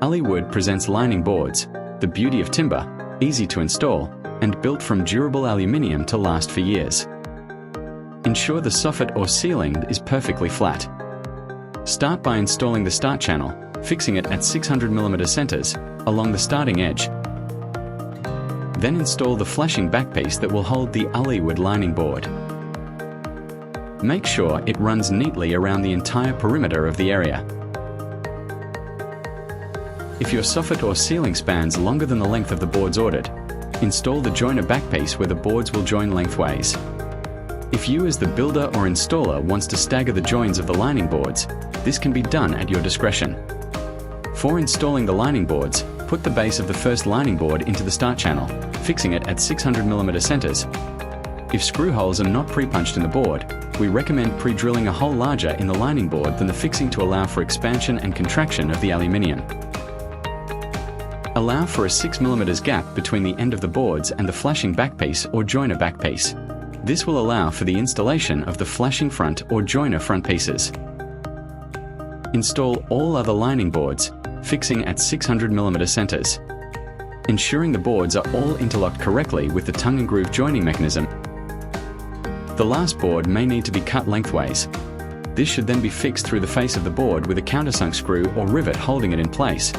AliWood presents lining boards, the beauty of timber, easy to install, and built from durable aluminium to last for years. Ensure the soffit or ceiling is perfectly flat. Start by installing the start channel, fixing it at 600mm centers along the starting edge. Then install the flashing backpiece that will hold the AliWood lining board. Make sure it runs neatly around the entire perimeter of the area. If your soffit or ceiling spans longer than the length of the boards ordered, install the joiner backpiece where the boards will join lengthwise. If you as the builder or installer wants to stagger the joins of the lining boards, this can be done at your discretion. For installing the lining boards, put the base of the first lining board into the start channel, fixing it at 600mm centers. If screw holes are not pre-punched in the board, we recommend pre-drilling a hole larger in the lining board than the fixing to allow for expansion and contraction of the aluminium. Allow for a 6mm gap between the end of the boards and the flashing backpiece or joiner backpiece. This will allow for the installation of the flashing front or joiner front pieces. Install all other lining boards, fixing at 600mm centers. Ensuring the boards are all interlocked correctly with the tongue and groove joining mechanism. The last board may need to be cut lengthways. This should then be fixed through the face of the board with a countersunk screw or rivet holding it in place.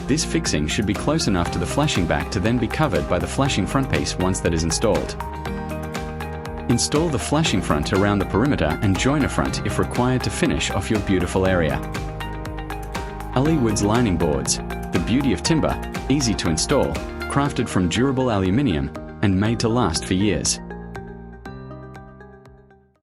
This fixing should be close enough to the flashing back to then be covered by the flashing front piece once that is installed. Install the flashing front around the perimeter and joiner front if required to finish off your beautiful area. AliWood's lining boards, the beauty of timber, easy to install, crafted from durable aluminium, and made to last for years.